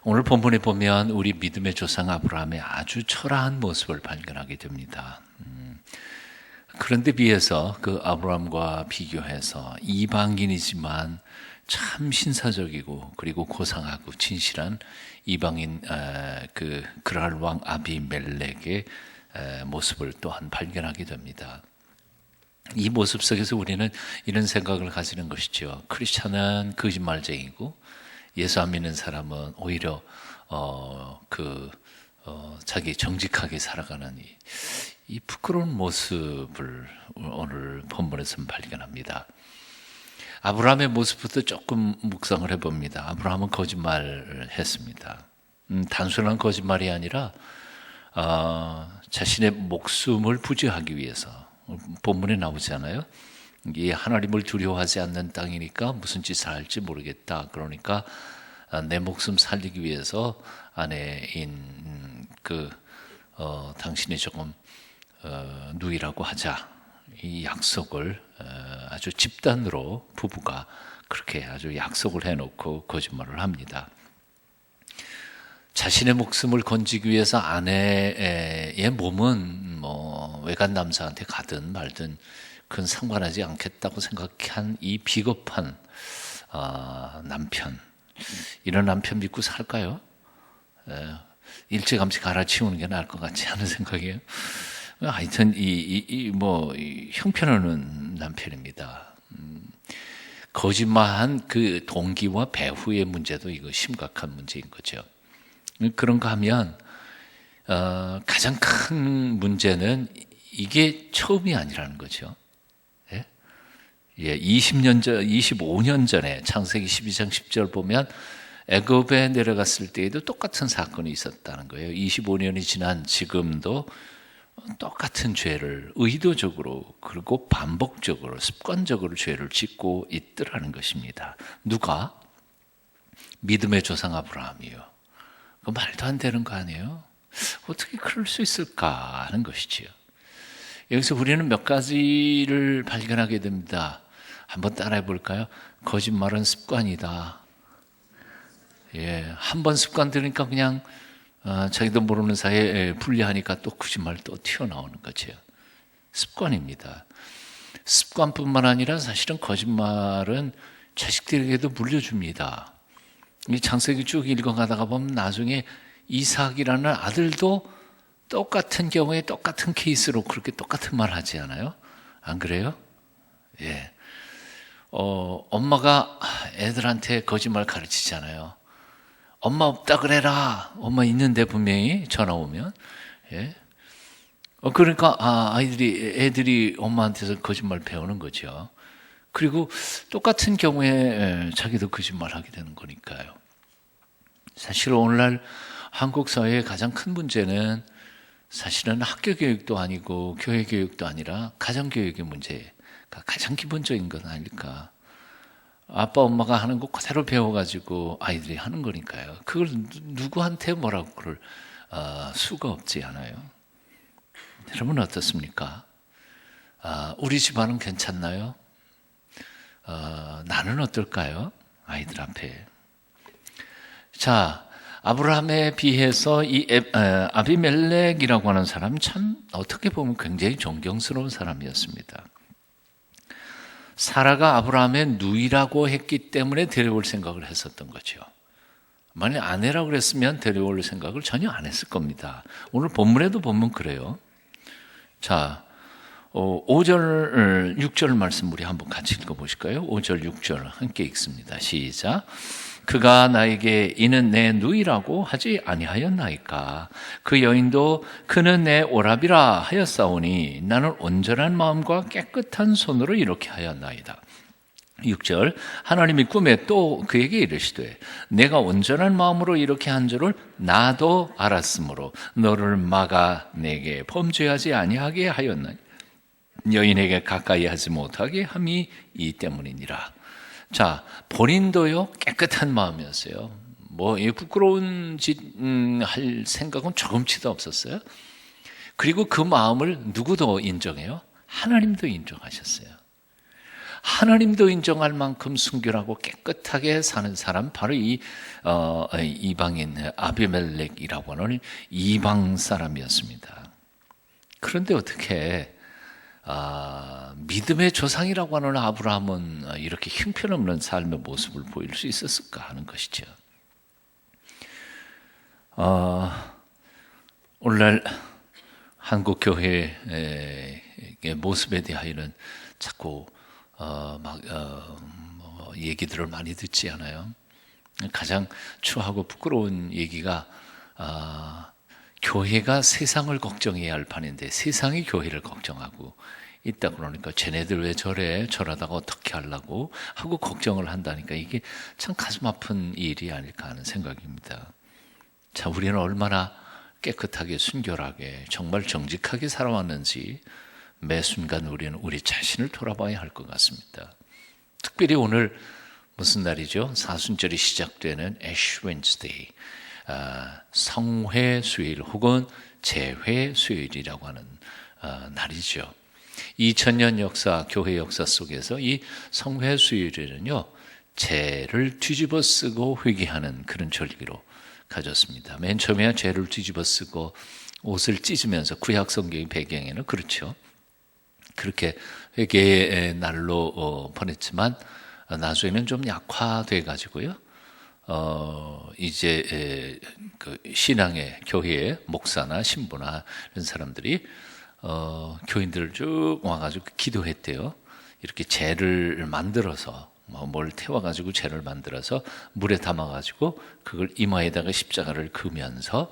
오늘 본문에 보면 우리 믿음의 조상 아브라함의 아주 초라한 모습을 발견하게 됩니다. 그런데 비해서 그 아브라함과 비교해서 이방인이지만 참 신사적이고 그리고 고상하고 진실한 이방인 그 그랄 왕 아비멜렉의 모습을 또한 발견하게 됩니다. 이 모습 속에서 우리는 이런 생각을 가지는 것이죠. 크리스찬은 거짓말쟁이고 예수 안 믿는 사람은 오히려 자기 정직하게 살아가는 이 부끄러운 모습을 오늘 본문에서 발견합니다. 아브라함의 모습부터 조금 묵상을 해봅니다. 아브라함은 거짓말을 했습니다. 단순한 거짓말이 아니라 자신의 목숨을 부지하기 위해서, 본문에 나오잖아요. 이 하나님을 두려워하지 않는 땅이니까 무슨 짓을 할지 모르겠다. 그러니까 내 목숨 살리기 위해서 아내인 당신이 조금 누이라고 하자. 이 약속을 아주 집단으로 부부가 그렇게 아주 약속을 해놓고 거짓말을 합니다. 자신의 목숨을 건지기 위해서 아내의 몸은 외간 남자한테 가든 말든 그건 상관하지 않겠다고 생각한 이 비겁한 남편, 이런 남편 믿고 살까요? 일찌감치 갈아치우는 게 나을 것 같지 않은 생각이에요. 하여튼 형편없는 남편입니다. 거짓말한 그 동기와 배후의 문제도 이거 심각한 문제인 거죠. 그런가 하면 가장 큰 문제는 이게 처음이 아니라는 거죠. 25년 전에 창세기 12장 10절 보면 애굽에 내려갔을 때에도 똑같은 사건이 있었다는 거예요. 25년이 지난 지금도 똑같은 죄를 의도적으로 그리고 반복적으로 습관적으로 죄를 짓고 있더라는 것입니다. 누가? 믿음의 조상 아브라함이요. 그 말도 안 되는 거 아니에요? 어떻게 그럴 수 있을까 하는 것이지요. 여기서 우리는 몇 가지를 발견하게 됩니다. 한번 따라해 볼까요? 거짓말은 습관이다. 한 번 습관 들으니까 그냥 자기도 모르는 사이에 분리하니까 또 거짓말 또 튀어나오는 거죠. 습관입니다. 습관뿐만 아니라 사실은 거짓말은 자식들에게도 물려줍니다. 이 창세기 쭉 읽어가다가 보면 나중에 이삭이라는 아들도 똑같은 경우에 똑같은 케이스로 그렇게 똑같은 말 하지 않아요? 안 그래요? 엄마가 애들한테 거짓말 가르치잖아요. 엄마 없다 그래라. 엄마 있는데 분명히 전화 오면. 그러니까 애들이 엄마한테서 거짓말 배우는 거죠. 그리고 똑같은 경우에 자기도 거짓말 하게 되는 거니까요. 사실 오늘날 한국 사회의 가장 큰 문제는 사실은 학교 교육도 아니고 교회 교육도 아니라 가정 교육의 문제가 가장 기본적인 건 아닐까. 아빠 엄마가 하는 거 그대로 배워가지고 아이들이 하는 거니까요. 그걸 누구한테 뭐라고 그럴 수가 없지 않아요. 여러분 어떻습니까? 우리 집안은 괜찮나요? 나는 어떨까요? 아이들 앞에. 자, 아브라함에 비해서 이 아비멜렉이라고 하는 사람은 참 어떻게 보면 굉장히 존경스러운 사람이었습니다. 사라가 아브라함의 누이라고 했기 때문에 데려올 생각을 했었던 거죠. 만약 아내라고 그랬으면 데려올 생각을 전혀 안 했을 겁니다. 오늘 본문에도 보면 그래요. 자, 5절, 6절 말씀 우리 한번 같이 읽어보실까요? 5절, 6절 함께 읽습니다. 시작. 그가 나에게 이는 내 누이라고 하지 아니하였나이까. 그 여인도 그는 내 오라비라 하였사오니 나는 온전한 마음과 깨끗한 손으로 이렇게 하였나이다. 6절 하나님이 꿈에 또 그에게 이르시되 내가 온전한 마음으로 이렇게 한 줄을 나도 알았으므로 너를 막아 내게 범죄하지 아니하게 하였나니 여인에게 가까이 하지 못하게 함이 이 때문이니라. 자, 본인도요 깨끗한 마음이었어요. 부끄러운 짓 할 생각은 조금치도 없었어요. 그리고 그 마음을 누구도 인정해요? 하나님도 인정하셨어요. 하나님도 인정할 만큼 순결하고 깨끗하게 사는 사람, 바로 이 이방인 아비멜렉이라고 하는 이방 사람이었습니다. 그런데 어떻게 믿음의 조상이라고 하는 아브라함은 이렇게 형편없는 삶의 모습을 보일 수 있었을까 하는 것이죠. 오늘날 한국 교회의 모습에 대하여는 자꾸 얘기들을 많이 듣지 않아요? 가장 추하고 부끄러운 얘기가 교회가 세상을 걱정해야 할 판인데 세상이 교회를 걱정하고 있다 그러니까 쟤네들 왜 저래? 저러다가 어떻게 하려고 하고 걱정을 한다니까 이게 참 가슴 아픈 일이 아닐까 하는 생각입니다. 자, 우리는 얼마나 깨끗하게 순결하게 정말 정직하게 살아왔는지 매 순간 우리는 우리 자신을 돌아봐야 할 것 같습니다. 특별히 오늘 무슨 날이죠? 사순절이 시작되는 애쉬 웬스데이, 성회 수요일 혹은 재회 수요일이라고 하는 날이죠. 2000년 역사, 교회 역사 속에서 이 성회 수요일에는요, 죄를 뒤집어 쓰고 회개하는 그런 절기로 가졌습니다. 맨 처음에 죄를 뒤집어 쓰고 옷을 찢으면서 구약 성경의 배경에는 그렇죠. 그렇게 회개의 날로 보냈지만 나중에는 좀 약화돼 가지고요. 이제 그 신앙의 교회의 목사나 신부나 이런 사람들이 교인들을 쭉 와가지고 기도했대요. 이렇게 재를 만들어서 뭘 태워가지고 재를 만들어서 물에 담아가지고 그걸 이마에다가 십자가를 그으면서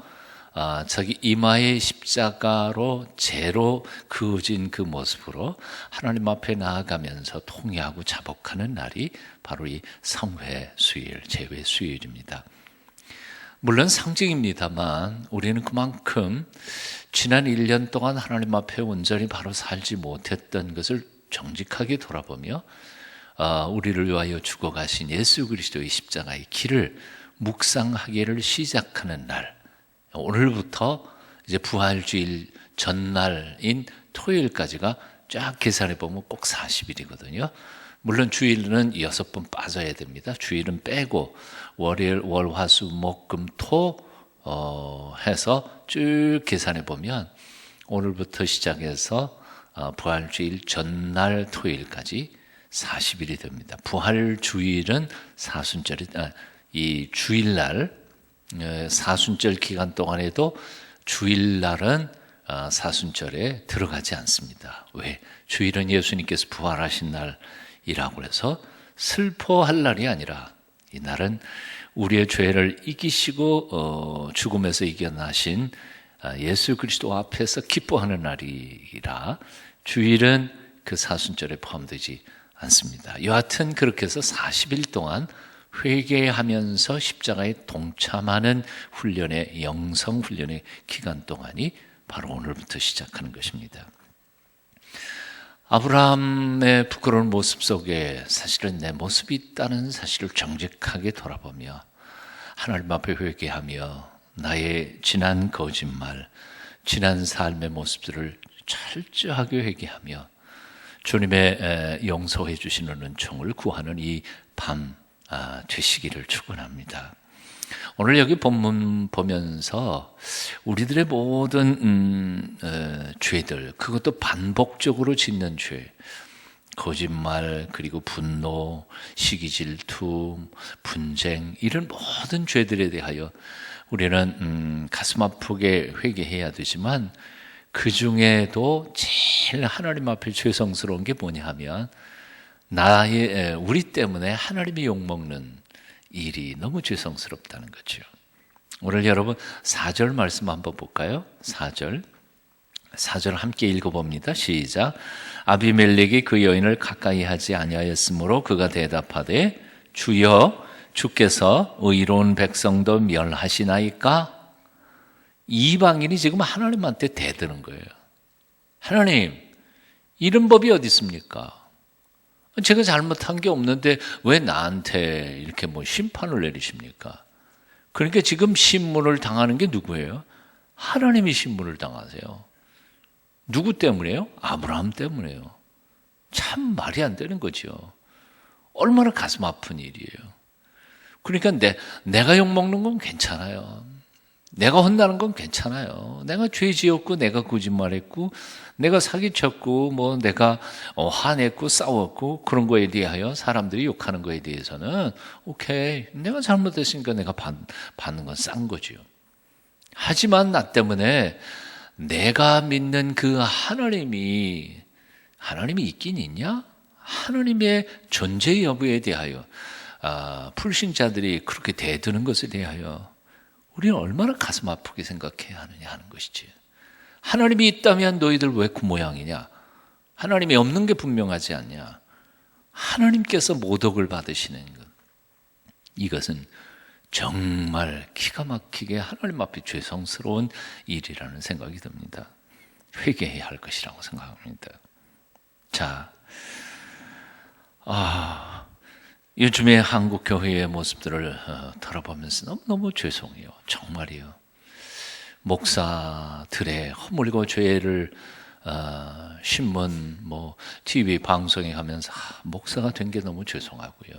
자기 이마의 십자가로 재로 그어진 그 모습으로 하나님 앞에 나아가면서 통회하고 자복하는 날이 바로 이 성회 수요일, 재회 수요일입니다. 물론 상징입니다만 우리는 그만큼 지난 1년 동안 하나님 앞에 온전히 바로 살지 못했던 것을 정직하게 돌아보며 우리를 위하여 죽어가신 예수 그리스도의 십자가의 길을 묵상하기를 시작하는 날, 오늘부터 이제 부활주일 전날인 토요일까지가 쫙 계산해 보면 꼭 40일이거든요. 물론 주일은 6번 빠져야 됩니다. 주일은 빼고 월요일, 월, 화, 수, 목, 금, 토 해서 쭉 계산해 보면 오늘부터 시작해서 부활주일 전날 토요일까지 40일이 됩니다. 부활주일은 이 주일날 사순절 기간 동안에도 주일날은 사순절에 들어가지 않습니다. 왜? 주일은 예수님께서 부활하신 날이라고 해서 슬퍼할 날이 아니라 이 날은 우리의 죄를 이기시고 죽음에서 이겨나신 예수 그리스도 앞에서 기뻐하는 날이라 주일은 그 사순절에 포함되지 않습니다. 여하튼 그렇게 해서 40일 동안 회개하면서 십자가에 동참하는 훈련의 영성 훈련의 기간 동안이 바로 오늘부터 시작하는 것입니다. 아브라함의 부끄러운 모습 속에 사실은 내 모습이 있다는 사실을 정직하게 돌아보며 하나님 앞에 회개하며 나의 지난 거짓말, 지난 삶의 모습들을 철저하게 회개하며 주님의 용서해 주시는 은총을 구하는 이 밤 되시기를 축원합니다. 오늘 여기 본문 보면서 우리들의 모든 죄들, 그것도 반복적으로 짓는 죄, 거짓말, 그리고 분노, 시기 질투, 분쟁, 이런 모든 죄들에 대하여 우리는 가슴 아프게 회개해야 되지만 그 중에도 제일 하나님 앞에 죄성스러운 게 뭐냐 하면 우리 때문에 하나님이 욕먹는 일이 너무 죄성스럽다는 거죠. 오늘 여러분 4절 말씀 한번 볼까요? 4절 함께 읽어봅니다. 시작. 아비멜렉이 그 여인을 가까이 하지 아니하였으므로 그가 대답하되 주여 주께서 의로운 백성도 멸하시나이까? 이방인이 지금 하나님한테 대드는 거예요. 하나님, 이런 법이 어디 있습니까? 제가 잘못한 게 없는데 왜 나한테 이렇게 심판을 내리십니까? 그러니까 지금 신문을 당하는 게 누구예요? 하나님이 신문을 당하세요. 누구 때문에요? 아브라함 때문에요. 참 말이 안 되는 거죠. 얼마나 가슴 아픈 일이에요. 그러니까 내가 욕먹는 건 괜찮아요. 내가 혼나는 건 괜찮아요. 내가 죄 지었고, 내가 거짓말했고, 내가 사기쳤고, 뭐 내가 화냈고, 싸웠고, 그런 거에 대하여 사람들이 욕하는 거에 대해서는 오케이, 내가 잘못했으니까 내가 받는 건 싼 거죠. 하지만 나 때문에 내가 믿는 그 하나님이 있긴 있냐? 하나님의 존재 여부에 대하여 불신자들이 그렇게 대드는 것에 대하여 우리는 얼마나 가슴 아프게 생각해야 하느냐 하는 것이지. 하나님이 있다면 너희들 왜 그 모양이냐? 하나님이 없는 게 분명하지 않냐? 하나님께서 모독을 받으시는 것, 이것은 정말 기가 막히게 하나님 앞에 죄송스러운 일이라는 생각이 듭니다. 회개해야 할 것이라고 생각합니다. 자, 요즘에 한국 교회의 모습들을 돌아보면서 너무 죄송해요. 정말이요. 목사들의 허물고 죄를 신문, TV 방송에 하면서 목사가 된 게 너무 죄송하고요.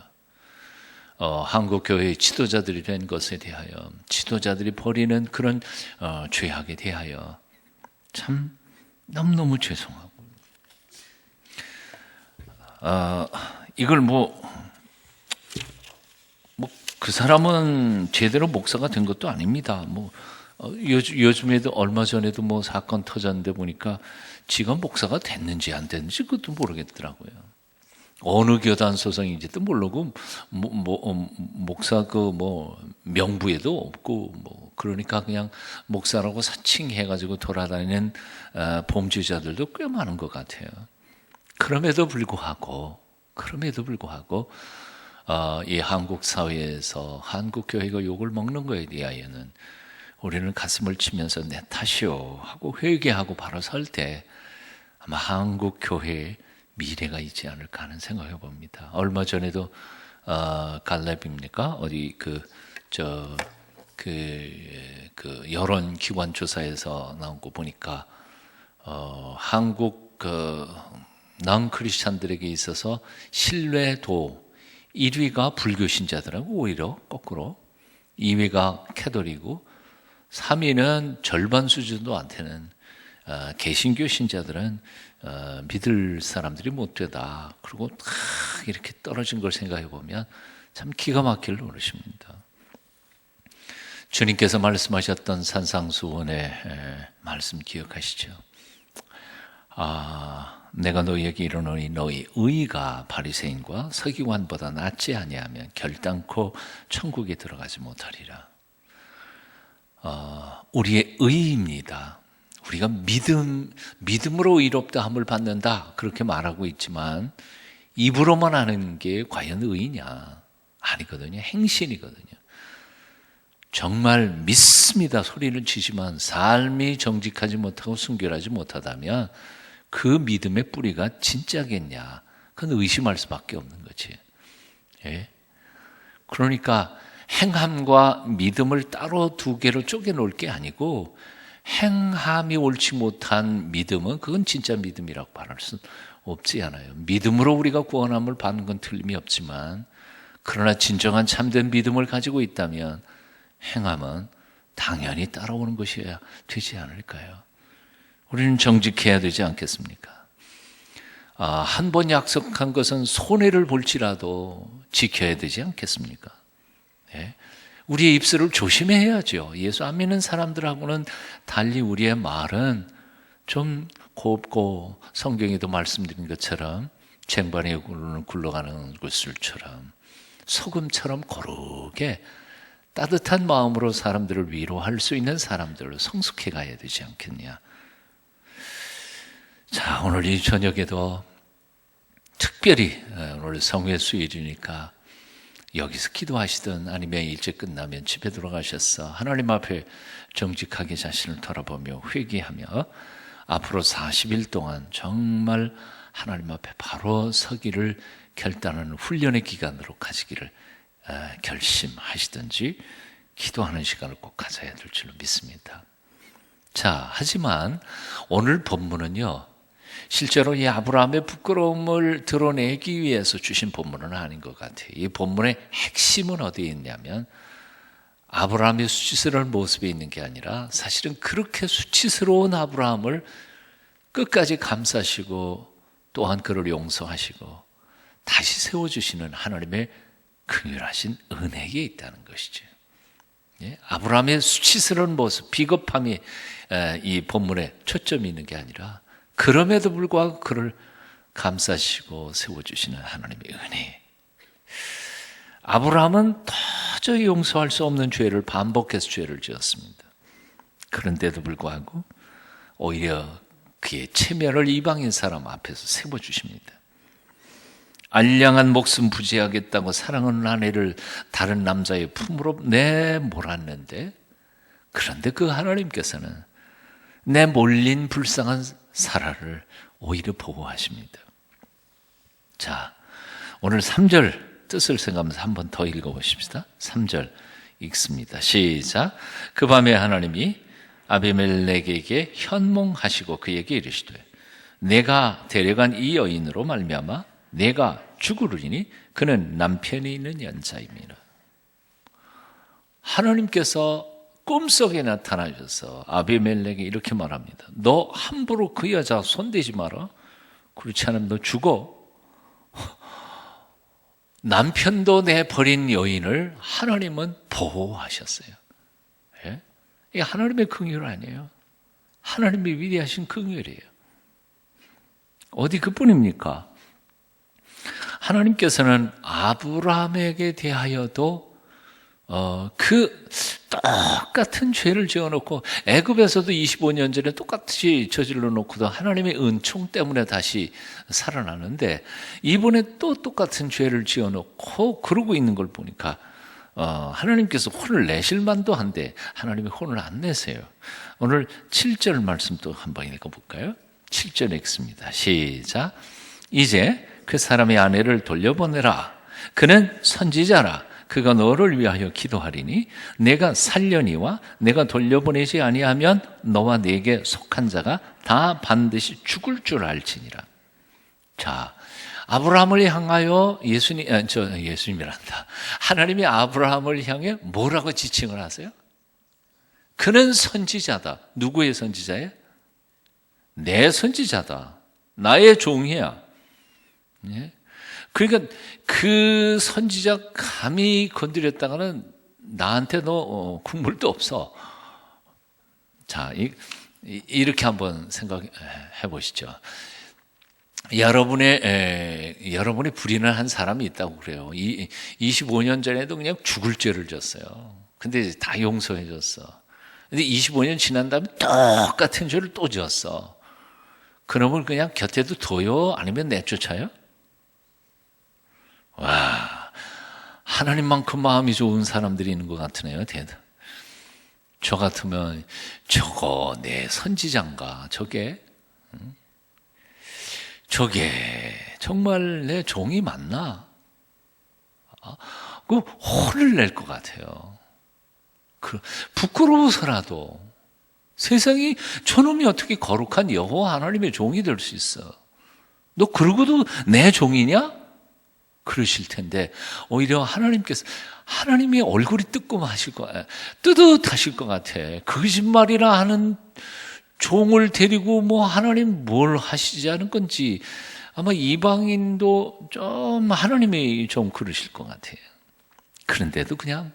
한국 교회의 지도자들이 된 것에 대하여, 지도자들이 벌이는 그런 죄악에 대하여 참 너무너무 죄송하고, 이걸 그 사람은 제대로 목사가 된 것도 아닙니다. 요즘에도 얼마 전에도 사건 터졌는데 보니까 지가 목사가 됐는지 안 됐는지 그것도 모르겠더라고요. 어느 교단 소속인지도 모르고 목사 명부에도 없고 그러니까 그냥 목사라고 사칭해가지고 돌아다니는 범죄자들도 꽤 많은 것 같아요. 그럼에도 불구하고 이 한국 사회에서 한국 교회가 욕을 먹는 것에 대하여는 우리는 가슴을 치면서 내 탓이요 하고 회개하고 바로 설 때 아마 한국 교회의 미래가 있지 않을까 하는 생각해 봅니다. 얼마 전에도 갈렙입니까? 어디 여론 기관 조사에서 나온 거 보니까 한국 난 크리스찬들에게 있어서 신뢰도 1위가 불교 신자들하고 오히려 거꾸로 2위가 캐톨이고 3위는 절반 수준도 안 되는 개신교 신자들은 믿을 사람들이 못 되다. 그리고 이렇게 떨어진 걸 생각해 보면 참 기가 막힐 노릇입니다. 주님께서 말씀하셨던 산상수훈의 말씀 기억하시죠? 내가 너희에게 이르노니 너희 의가 바리새인과 서기관보다 낫지 아니하면 결단코 천국에 들어가지 못하리라. 우리의 의입니다. 우리가 믿음으로 의롭다함을 받는다 그렇게 말하고 있지만 입으로만 하는 게 과연 의냐? 아니거든요. 행실이거든요. 정말 믿습니다 소리를 치지만 삶이 정직하지 못하고 순결하지 못하다면 그 믿음의 뿌리가 진짜겠냐? 그건 의심할 수밖에 없는 거지. 예? 그러니까 행함과 믿음을 따로 두 개로 쪼개놓을 게 아니고 행함이 옳지 못한 믿음은 그건 진짜 믿음이라고 말할 수 없지 않아요. 믿음으로 우리가 구원함을 받는 건 틀림이 없지만 그러나 진정한 참된 믿음을 가지고 있다면 행함은 당연히 따라오는 것이어야 되지 않을까요? 우리는 정직해야 되지 않겠습니까? 한 번 약속한 것은 손해를 볼지라도 지켜야 되지 않겠습니까? 예? 우리의 입술을 조심해야죠. 예수 안 믿는 사람들하고는 달리 우리의 말은 좀 곱고 성경에도 말씀드린 것처럼 쟁반에 굴러가는 구슬처럼 소금처럼 고르게 따뜻한 마음으로 사람들을 위로할 수 있는 사람들로 성숙해 가야 되지 않겠냐. 자, 오늘 이 저녁에도 특별히 오늘 성회 수요일이니까 여기서 기도하시든 아니면 일찍 끝나면 집에 들어가셔서 하나님 앞에 정직하게 자신을 돌아보며 회개하며 앞으로 40일 동안 정말 하나님 앞에 바로 서기를 결단하는 훈련의 기간으로 가지기를 결심하시든지 기도하는 시간을 꼭 가져야 될 줄로 믿습니다. 자, 하지만 오늘 본문은요, 실제로 이 아브라함의 부끄러움을 드러내기 위해서 주신 본문은 아닌 것 같아요. 이 본문의 핵심은 어디에 있냐면 아브라함의 수치스러운 모습에 있는 게 아니라 사실은 그렇게 수치스러운 아브라함을 끝까지 감싸시고 또한 그를 용서하시고 다시 세워주시는 하나님의 긍휼하신 은혜에 있다는 것이죠. 아브라함의 수치스러운 모습, 비겁함이 이 본문의 초점이 있는 게 아니라 그럼에도 불구하고 그를 감싸시고 세워주시는 하나님의 은혜. 아브라함은 도저히 용서할 수 없는 죄를 반복해서 죄를 지었습니다. 그런데도 불구하고 오히려 그의 체면을 이방인 사람 앞에서 세워주십니다. 알량한 목숨 부지하겠다고 사랑하는 아내를 다른 남자의 품으로 내몰았는데, 그런데 그 하나님께서는 내 몰린 불쌍한 사라를 오히려 보호하십니다. 자, 오늘 3절 뜻을 생각하면서 한 번 더 읽어보십시다. 3절 읽습니다. 시작. 그 밤에 하나님이 아비멜렉에게 현몽하시고 그에게 이르시되 내가 데려간 이 여인으로 말미암아 내가 죽으리니 그는 남편이 있는 연자입니다. 하나님께서 꿈속에 나타나셔서 아비멜렉에게 이렇게 말합니다. 너 함부로 그 여자 손대지 마라. 그렇지 않으면 너 죽어. 남편도 내버린 여인을 하나님은 보호하셨어요. 예? 이게 하나님의 긍휼 아니에요. 하나님의 위대하신 긍휼이에요. 어디 그뿐입니까? 하나님께서는 아브라함에게 대하여도 그 똑같은 죄를 지어놓고 애굽에서도 25년 전에 똑같이 저질러 놓고도 하나님의 은총 때문에 다시 살아나는데 이번에 또 똑같은 죄를 지어놓고 그러고 있는 걸 보니까 하나님께서 혼을 내실 만도 한데 하나님이 혼을 안 내세요. 오늘 7절 말씀 또 한번 읽어볼까요? 7절 읽습니다. 시작. 이제 그 사람의 아내를 돌려보내라. 그는 선지자라. 그가 너를 위하여 기도하리니 내가 살려니와 내가 돌려보내지 아니하면 너와 내게 속한 자가 다 반드시 죽을 줄 알지니라. 자, 아브라함을 향하여 예수님이란다. 하나님이 아브라함을 향해 뭐라고 지칭을 하세요? 그는 선지자다. 누구의 선지자예요? 내 선지자다. 나의 종이야. 예? 그러니까 그 선지자 감히 건드렸다가는 나한테 너 국물도 없어. 자, 이렇게 한번 생각해 보시죠. 여러분이 부리는 한 사람이 있다고 그래요. 25년 전에도 그냥 죽을 죄를 졌어요. 근데 다 용서해 줬어. 근데 25년 지난 다음에 똑같은 죄를 또 지었어. 그놈을 그냥 곁에도 둬요? 아니면 내쫓아요? 와, 하나님만큼 마음이 좋은 사람들이 있는 것 같으네요. 저 같으면 저거 내 선지자인가? 저게 정말 내 종이 맞나? 그 혼을 낼 것 같아요. 부끄러워서라도 세상이 저놈이 어떻게 거룩한 여호와 하나님의 종이 될 수 있어? 너 그러고도 내 종이냐? 그러실 텐데 오히려 하나님이 얼굴이 뜨뜻하실 것 같아. 거짓말이라 하는 종을 데리고 뭐 하나님 뭘 하시지 않은 건지 아마 이방인도 좀 하나님이 좀 그러실 것 같아요. 그런데도 그냥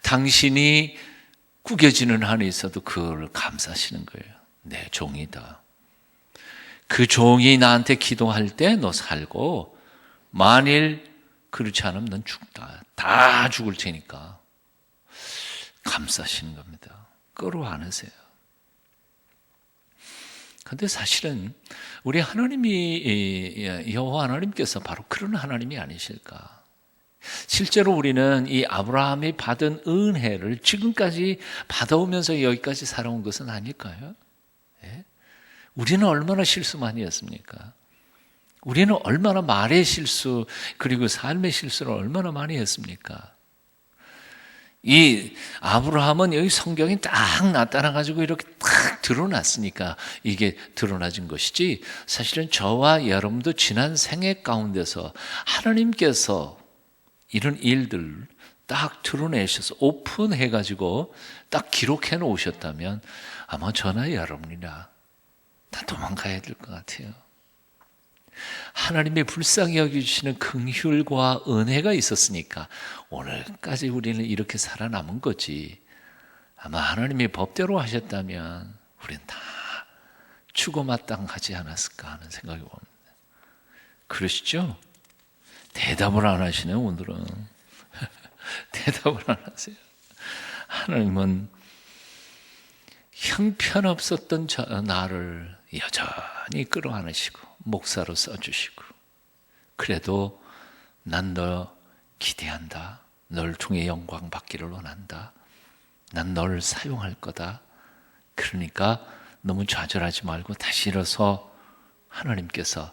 당신이 구겨지는 한이 있어도 그걸 감사하시는 거예요. 내 종이다. 그 종이 나한테 기도할 때 너 살고 만일 그렇지 않으면 넌 죽다. 다 죽을 테니까 감싸시는 겁니다. 끌어안으세요. 그런데 사실은 우리 하나님이 여호와 하나님께서 바로 그런 하나님이 아니실까? 실제로 우리는 이 아브라함이 받은 은혜를 지금까지 받아오면서 여기까지 살아온 것은 아닐까요? 예? 우리는 얼마나 실수 많이 했습니까? 우리는 얼마나 말의 실수 그리고 삶의 실수를 얼마나 많이 했습니까? 이 아브라함은 여기 성경이 딱 나타나가지고 이렇게 딱 드러났으니까 이게 드러나진 것이지, 사실은 저와 여러분도 지난 생애 가운데서 하나님께서 이런 일들 딱 드러내셔서 오픈해가지고 딱 기록해 놓으셨다면 아마 저나 여러분이나 다 도망가야 될 것 같아요. 하나님의 불쌍히 여겨주시는 긍휼과 은혜가 있었으니까 오늘까지 우리는 이렇게 살아남은 거지, 아마 하나님의 법대로 하셨다면 우리는 다 죽어마땅하지 않았을까 하는 생각이 옵니다. 그러시죠? 대답을 안 하시네요, 오늘은. 대답을 안 하세요. 하나님은 형편없었던 나를 여전히 끌어안으시고 목사로 써주시고, 그래도 난 너 기대한다, 널 통해 영광 받기를 원한다, 난 널 사용할 거다, 그러니까 너무 좌절하지 말고 다시 일어서 하나님께서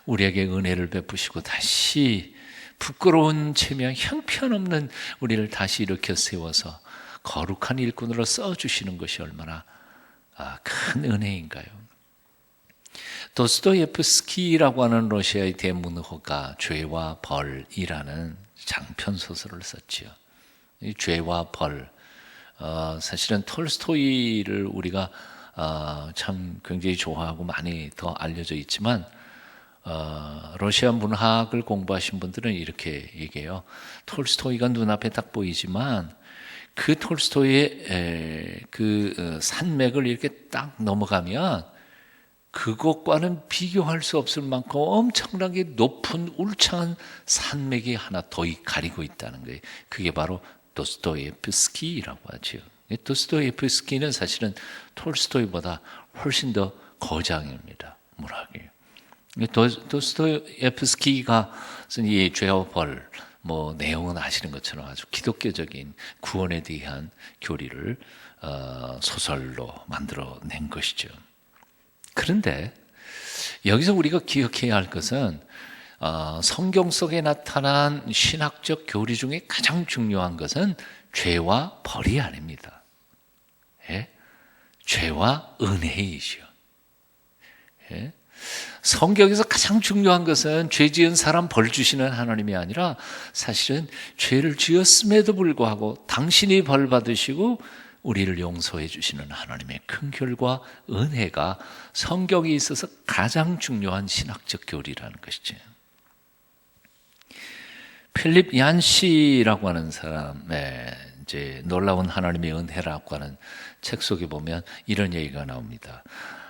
우리에게 은혜를 베푸시고 다시 부끄러운 체면, 형편없는 우리를 다시 일으켜 세워서 거룩한 일꾼으로 써주시는 것이 얼마나 큰 은혜인가요. 도스토예프스키라고 하는 러시아의 대문호가 죄와 벌이라는 장편 소설을 썼지요. 이 죄와 벌, 사실은 톨스토이를 우리가 참 굉장히 좋아하고 많이 더 알려져 있지만, 러시아 문학을 공부하신 분들은 이렇게 얘기해요. 톨스토이가 눈앞에 딱 보이지만 그 톨스토이의 그 산맥을 이렇게 딱 넘어가면 그것과는 비교할 수 없을 만큼 엄청나게 높은 울창한 산맥이 하나 더 가리고 있다는 거예요. 그게 바로 도스토예프스키라고 하죠. 도스토예프스키는 사실은 톨스토이보다 훨씬 더 거장입니다, 문학이. 도스토예프스키가 쓴 이 죄와 벌, 내용은 아시는 것처럼 아주 기독교적인 구원에 대한 교리를 소설로 만들어낸 것이죠. 그런데 여기서 우리가 기억해야 할 것은 성경 속에 나타난 신학적 교리 중에 가장 중요한 것은 죄와 벌이 아닙니다. 예? 죄와 은혜이죠. 예? 성경에서 가장 중요한 것은 죄 지은 사람 벌 주시는 하나님이 아니라 사실은 죄를 지었음에도 불구하고 당신이 벌 받으시고 우리를 용서해 주시는 하나님의 긍휼과 은혜가 성경에 있어서 가장 중요한 신학적 교리라는 것이죠. 필립 얀시라고 하는 사람의 이제 놀라운 하나님의 은혜라고 하는 책 속에 보면 이런 얘기가 나옵니다.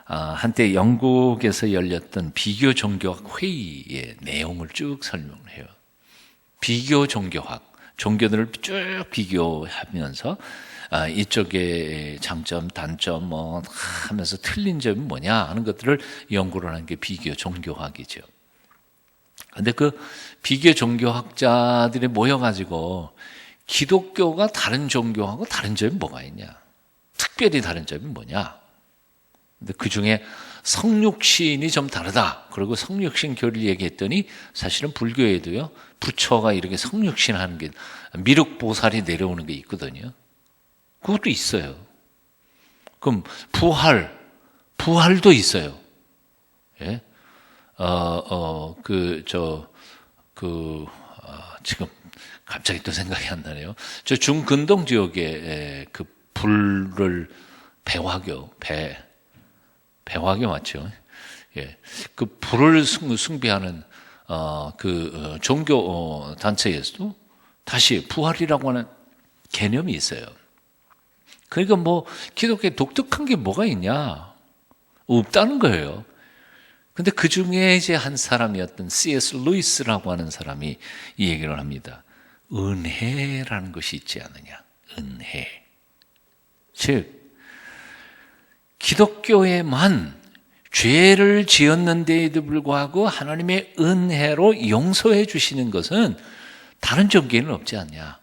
한때 영국에서 열렸던 비교 종교학 회의의 내용을 쭉 설명해요. 비교 종교학, 종교들을 쭉 비교하면서 이쪽의 장점, 단점 하면서 틀린 점이 뭐냐 하는 것들을 연구를 하는 게 비교 종교학이죠. 근데 그 비교 종교학자들이 모여가지고 기독교가 다른 종교하고 다른 점이 뭐가 있냐? 특별히 다른 점이 뭐냐? 근데 그 중에 성육신이 좀 다르다. 그리고 성육신 교리를 얘기했더니 사실은 불교에도요, 부처가 이렇게 성육신 하는 게 미륵보살이 내려오는 게 있거든요. 그것도 있어요. 그럼 부활도 있어요. 예? 지금 갑자기 또 생각이 안 나네요. 저 중근동 지역에 그 불을 배화교 맞죠? 예. 그 불을 숭배하는 종교 단체에서도 다시 부활이라고 하는 개념이 있어요. 그러니까 기독교에 독특한 게 뭐가 있냐? 없다는 거예요. 근데 그 중에 이제 한 사람이었던 C.S. 루이스라고 하는 사람이 이 얘기를 합니다. 은혜라는 것이 있지 않느냐? 은혜. 즉, 기독교에만 죄를 지었는데에도 불구하고 하나님의 은혜로 용서해 주시는 것은 다른 종교에는 없지 않냐?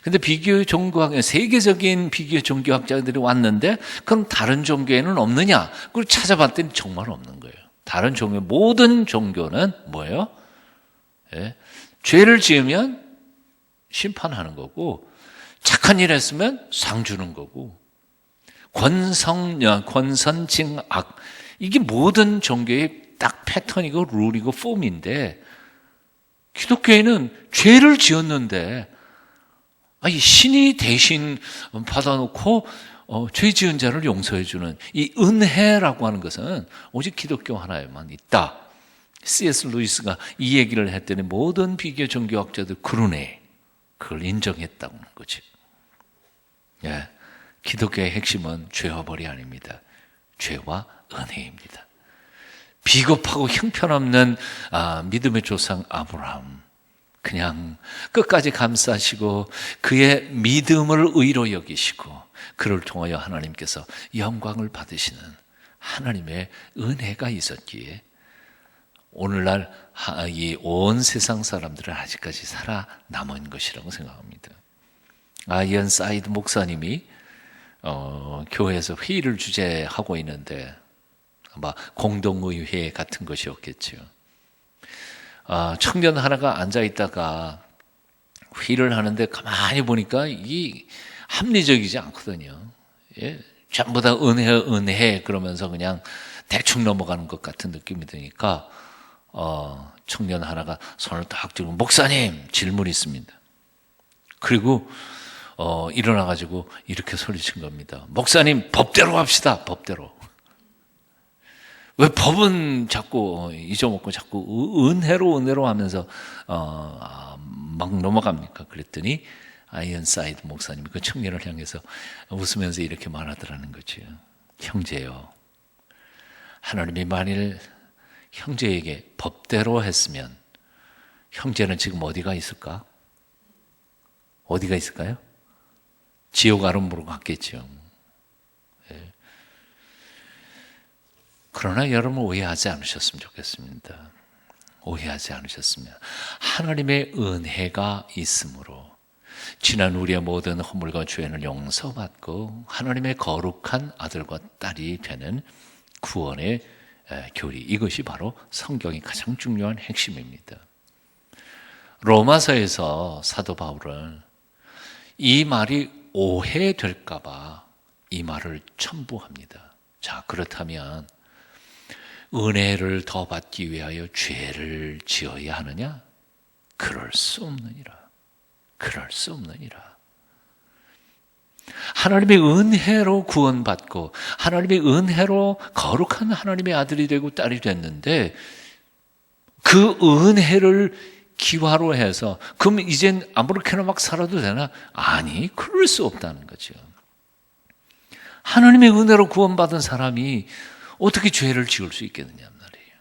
근데 비교 종교학, 세계적인 비교 종교학자들이 왔는데 그럼 다른 종교에는 없느냐? 그걸 찾아봤더니 정말 없는 거예요. 다른 종교, 모든 종교는 뭐예요? 예? 죄를 지으면 심판하는 거고, 착한 일 했으면 상 주는 거고, 권선징악. 이게 모든 종교의 딱 패턴이고 룰이고 폼인데, 기독교에는 죄를 지었는데 신이 대신 받아놓고 죄 지은 자를 용서해 주는 이 은혜라고 하는 것은 오직 기독교 하나에만 있다. C.S. 루이스가 이 얘기를 했더니 모든 비교 종교학자들 그러네, 그걸 인정했다고 하는 거지. 예, 기독교의 핵심은 죄와 벌이 아닙니다. 죄와 은혜입니다. 비겁하고 형편없는 믿음의 조상 아브라함, 그냥 끝까지 감싸시고 그의 믿음을 의로 여기시고 그를 통하여 하나님께서 영광을 받으시는 하나님의 은혜가 있었기에 오늘날 이 온 세상 사람들은 아직까지 살아남은 것이라고 생각합니다. 이언 사이드 목사님이 교회에서 회의를 주재하고 있는데 아마 공동의회 같은 것이었겠죠. 청년 하나가 앉아있다가 회의를 하는데 가만히 보니까 이게 합리적이지 않거든요. 예? 전부 다 은혜 그러면서 그냥 대충 넘어가는 것 같은 느낌이 드니까 청년 하나가 손을 딱 들고, 목사님 질문이 있습니다. 그리고 일어나가지고 이렇게 소리친 겁니다. 목사님, 법대로 합시다. 법대로. 왜 법은 자꾸 잊어먹고 자꾸 은혜로 하면서 막 넘어갑니까? 그랬더니 아이언사이드 목사님이 그 청년을 향해서 웃으면서 이렇게 말하더라는 거죠. 형제요, 하나님이 만일 형제에게 법대로 했으면 형제는 지금 어디가 있을까? 어디가 있을까요? 지옥 아름으로 갔겠죠. 그러나 여러분 오해하지 않으셨으면 좋겠습니다. 오해하지 않으셨으면 하나님의 은혜가 있으므로 지난 우리의 모든 허물과 죄는 용서받고 하나님의 거룩한 아들과 딸이 되는 구원의 교리, 이것이 바로 성경의 가장 중요한 핵심입니다. 로마서에서 사도 바울은 이 말이 오해될까 봐 이 말을 첨부합니다. 자, 그렇다면 은혜를 더 받기 위하여 죄를 지어야 하느냐? 그럴 수 없느니라. 그럴 수 없느니라. 하나님의 은혜로 구원받고 하나님의 은혜로 거룩한 하나님의 아들이 되고 딸이 됐는데 그 은혜를 기화로 해서 그럼 이젠 아무렇게나 막 살아도 되나? 아니, 그럴 수 없다는 거죠. 하나님의 은혜로 구원받은 사람이 어떻게 죄를 지을 수 있겠느냐 말이에요.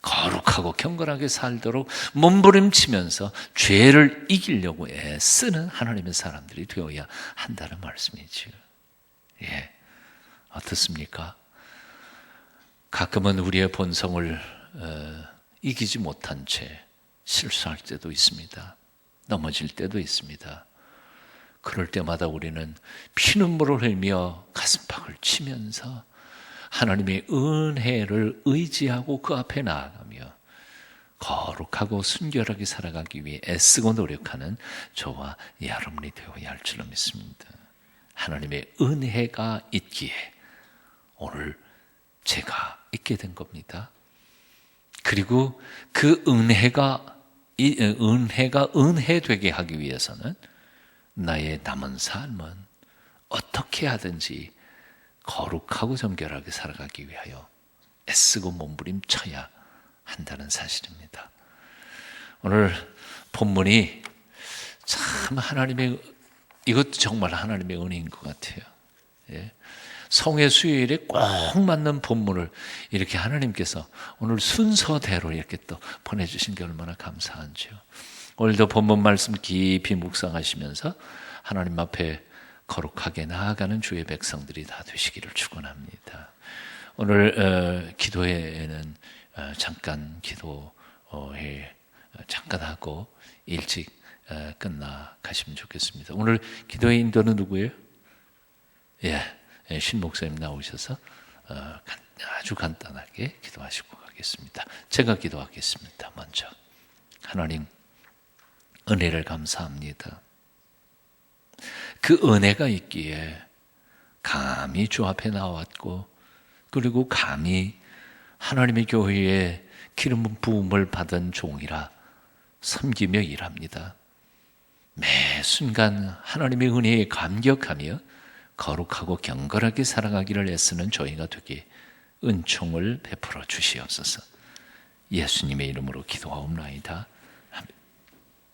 거룩하고 경건하게 살도록 몸부림치면서 죄를 이기려고 애쓰는 하나님의 사람들이 되어야 한다는 말씀이죠. 예, 어떻습니까? 가끔은 우리의 본성을 이기지 못한 채 실수할 때도 있습니다. 넘어질 때도 있습니다. 그럴 때마다 우리는 피눈물을 흘리며 가슴팍을 치면서 하나님의 은혜를 의지하고 그 앞에 나아가며 거룩하고 순결하게 살아가기 위해 애쓰고 노력하는 저와 여러분이 되어야 할 줄로 믿습니다. 하나님의 은혜가 있기에 오늘 제가 있게 된 겁니다. 그리고 그 은혜가 은혜되게 하기 위해서는 나의 남은 삶은 어떻게 하든지 거룩하고 정결하게 살아가기 위하여 애쓰고 몸부림쳐야 한다는 사실입니다. 오늘 본문이 참 이것도 정말 하나님의 은혜인 것 같아요. 예. 성회 수요일에 꼭 맞는 본문을 이렇게 하나님께서 오늘 순서대로 이렇게 또 보내주신 게 얼마나 감사한지요. 오늘도 본문 말씀 깊이 묵상하시면서 하나님 앞에 거룩하게 나아가는 주의 백성들이 다 되시기를 축원합니다. 오늘 기도회에는 잠깐 기도회 잠깐 하고 일찍 끝나 가시면 좋겠습니다. 오늘 기도회 인도는 누구예요? 신 목사님 나오셔서 아주 간단하게 기도하시고 가겠습니다. 제가 기도하겠습니다. 먼저 하나님 은혜를 감사합니다. 그 은혜가 있기에 감히 주 앞에 나왔고 그리고 감히 하나님의 교회에 기름 부음을 받은 종이라 섬기며 일합니다. 매 순간 하나님의 은혜에 감격하며 거룩하고 경건하게 살아가기를 애쓰는 저희가 되게 은총을 베풀어 주시옵소서. 예수님의 이름으로 기도하옵나이다. 아멘.